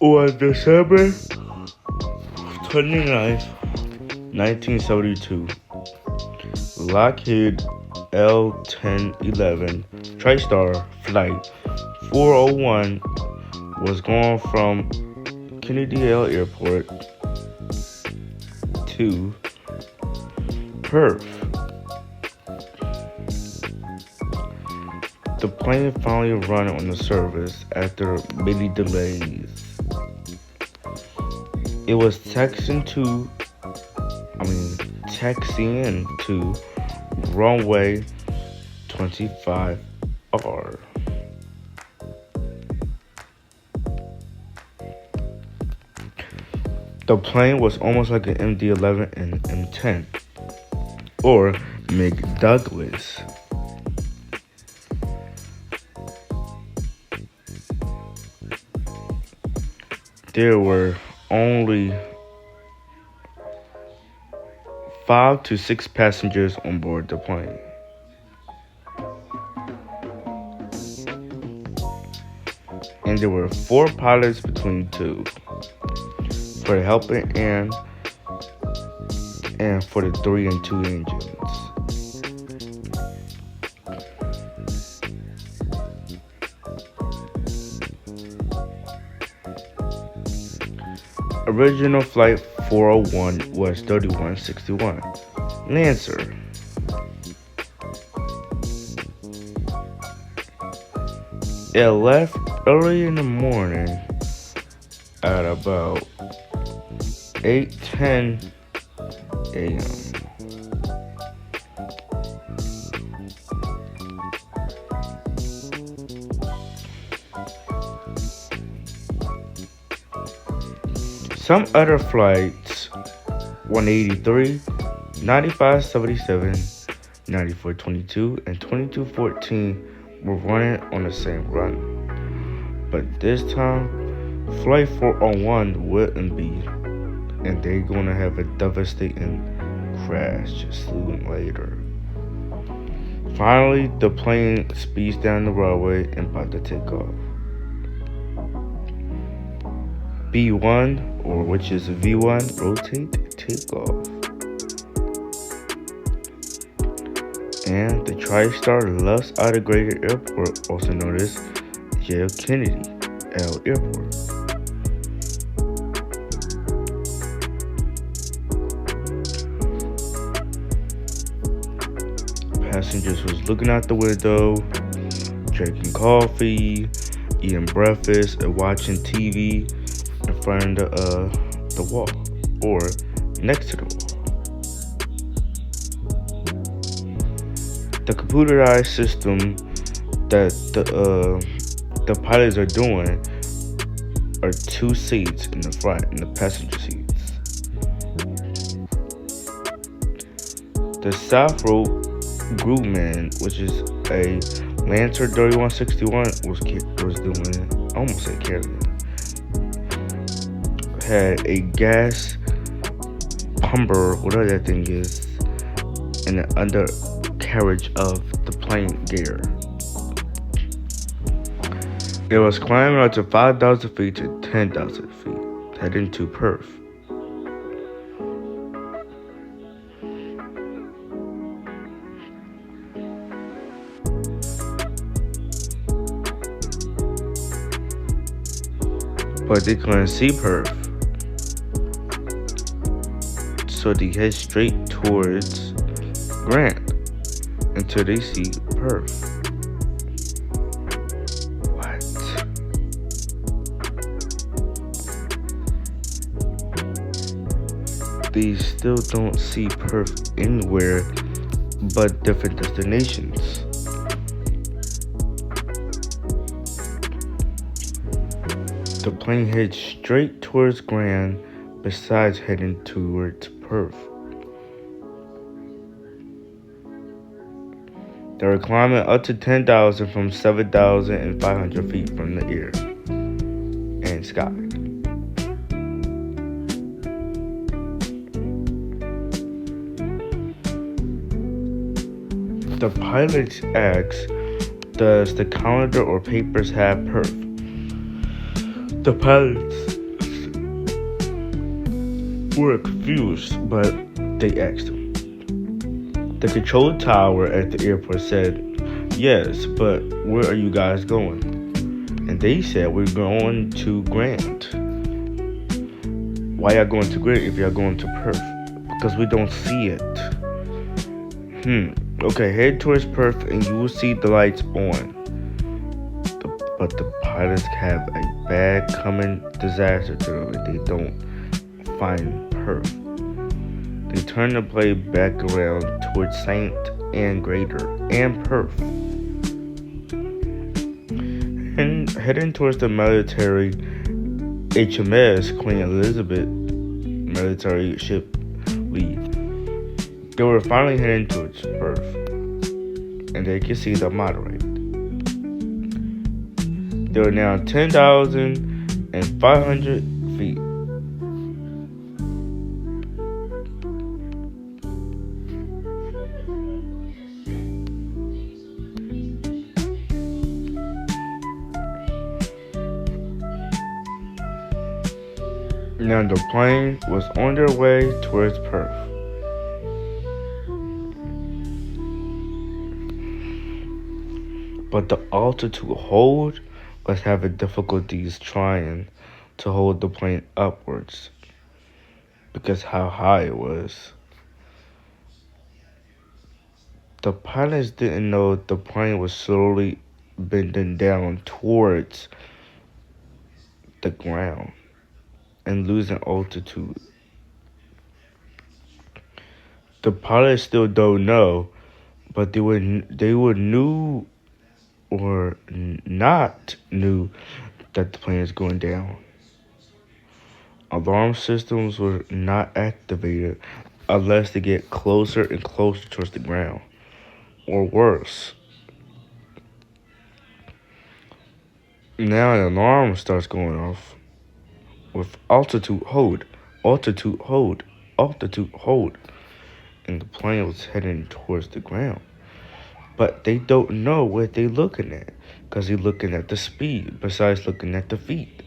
On December 29th, 1972, Lockheed L-1011 TriStar Flight 401 was going from Kennedy Airport to Perth. The plane finally ran on the service after many delays. It was taxiing to runway 25R. The plane was almost like an MD-11 and M10, or McDouglas. There were only 5 to 6 passengers on board the plane. And there were 4 pilots between 2 for the helping and for the 3 and 2 engines. Original Flight 401 was 3161 Lancer. It left early in the morning at about 8:10 a.m. Some other flights, 183, 9577, 9422, and 2214 were running on the same run. But this time, Flight 401 wouldn't be, and they're gonna have a devastating crash just soon later. Finally, the plane speeds down the runway and about to take off. B1, or which is V1, rotate, take off. And the TriStar left out of Greater Airport, also known as J. F. Kennedy L. Airport. Passengers was looking out the window, drinking coffee, eating breakfast, and watching TV in front of the wall or next to the wall. The computerized system that the pilots are doing are 2 seats in the front, in the passenger seats. The South Road Groupman, which is a Lancer 3161, was doing, I almost said carrying, had a gas pumper, whatever that thing is, in the undercarriage of the plane gear. It was climbing up to 5,000 feet to 10,000 feet, heading to Perth. But they couldn't see Perth, so they head straight towards Grant until they see Perth. What? They still don't see Perth anywhere but different destinations. The plane heads straight towards Grand, besides heading towards Perth. They were climbing up to 10,000 from 7,500 feet from the air and sky. The pilots asked Does the calendar or papers have perf? The pilots were confused, but they asked him. The control tower at the airport said, yes, but where are you guys going? And they said, we're going to Grant. Why y'all going to Grant if y'all going to Perth? Because we don't see it. Okay, head towards Perth and you will see the lights on. But the pilots have a bad coming disaster to them if they don't find Perth. They turn the plane back around towards Saint and Greater and Perth. And heading towards the military HMS Queen Elizabeth military ship lead. They were finally heading towards Perth, and they could see the moderate. They were now 10,500 feet. Now the plane was on their way towards Perth. But the altitude hold was having difficulties trying to hold the plane upwards because how high it was. The pilots didn't know the plane was slowly bending down towards the ground and losing altitude. The pilots still don't know, but they were knew or not knew that the plane is going down. Alarm systems were not activated unless they get closer and closer towards the ground, or worse. Now an alarm starts going off with altitude hold, altitude hold, altitude hold, and the plane was heading towards the ground. But they don't know what they're looking at, because they're looking at the speed besides looking at the feet.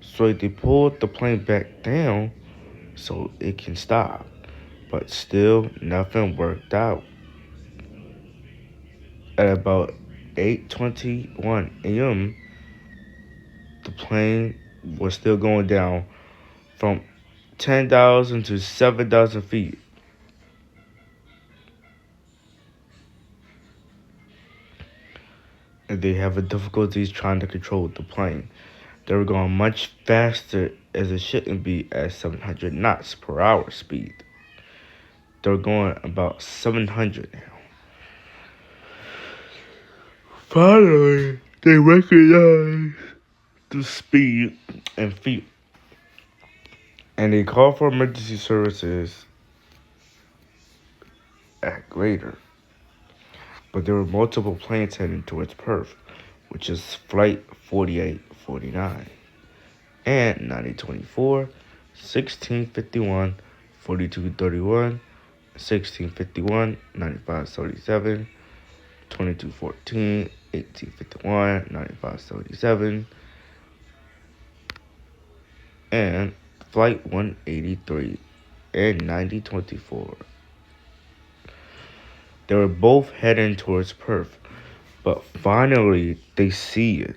So they pulled the plane back down so it can stop, but still nothing worked out. At about 8:21 a.m., the plane was still going down from 10,000 to 7,000 feet. And they have difficulties trying to control the plane. They were going much faster as it shouldn't be at 700 knots per hour speed. They're going about 700 now. Finally, they recognize the speed and feet, and they call for emergency services at Greater. But there were multiple planes heading towards Perth, which is flight 4849 and 9024, 1651, 4231, 1651, 9577, 2214, 1851, 9577, and flight 183 and 9024. They were both heading towards Perth, but finally they see it.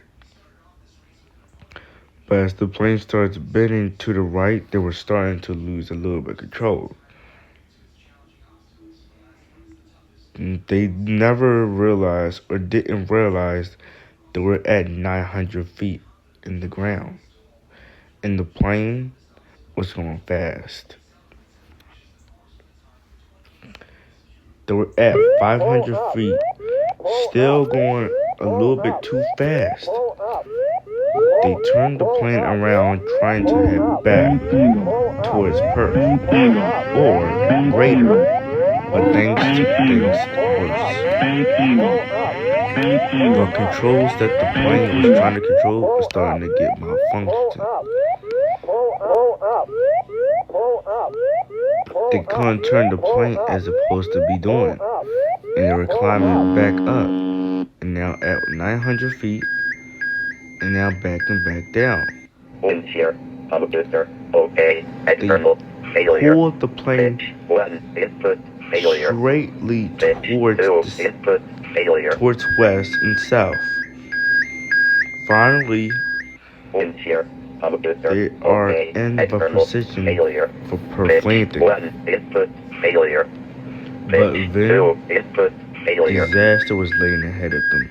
But as the plane starts bending to the right, they were starting to lose a little bit of control. They never realized or didn't realize they were at 900 feet in the ground, and the plane was going fast. They were at 500 feet, still going a little bit too fast. They turned the plane around, trying to head back towards Perth or Greater, but things worse. The controls that the plane was trying to control were starting to get malfunctioned. They couldn't turn the plane as opposed to be doing, and they were climbing back up, and now at 900 feet, and now backing back down. Wind shear. Hub booster. OK. They External. Failure. pulled the plane Pitch 1. Input. Failure. straightly Pitch towards 2. the, Input. Failure. towards west and south. Finally, Wind shear. Hub booster. they are OK. in the External. position Failure. for Pitch planting. 1. Input. Failure. But Pitch then 2. Input. Failure. disaster was laying ahead of them.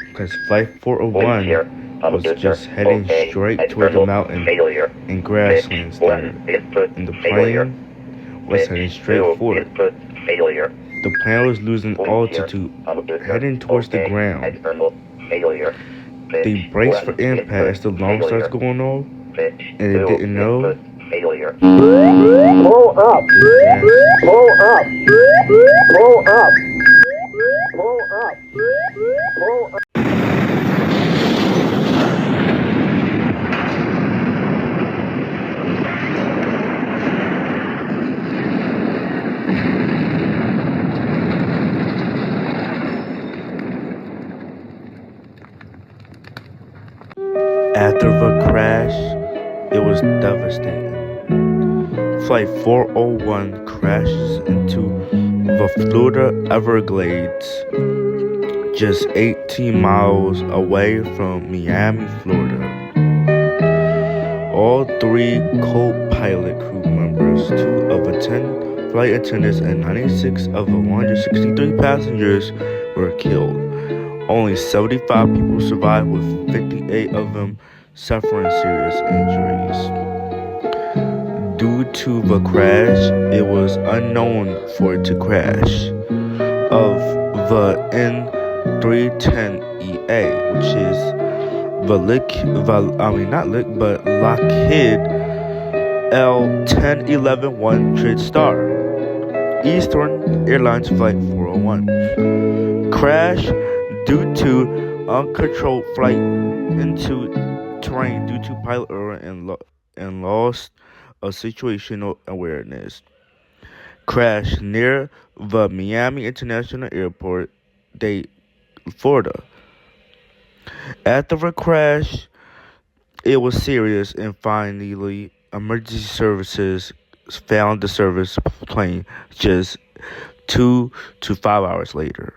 Because Flight Wind 401 shear. Hub was booster. just heading OK. straight toward the External. mountain Failure. and Pitch grasslands there. 1. Input. And the Failure. plane was Pitch heading straight 2. for it. Input. Failure. The plane was losing Wind shear. altitude, Hub booster. heading towards the OK. ground. External. Failure. They Pitch braced 1. for impact as the alarm Failure. starts going off, Pitch and they 2. didn't know. Input. Failure. Pull up. Disaster. Pull up. Pull up. Pull up. Pull up. After the crash, it was devastating. Flight 401 crashes into the Florida Everglades, just 18 miles away from Miami, Florida. All three co-pilot crew members, 2 of the 10 flight attendants, and 96 of the 163 passengers were killed. Only 75 people survived, with 58 of them suffering serious injuries. Due to the crash, it was unknown for it to crash. Of the N310EA, which is the Lockheed L-1011-1 TriStar, Eastern Airlines Flight 401, crashed due to uncontrolled flight into terrain due to pilot error and loss of situational awareness. Crashed near the Miami International Airport, Florida. After the crash, it was serious, and finally, emergency services found the service plane just 2 to 5 hours later.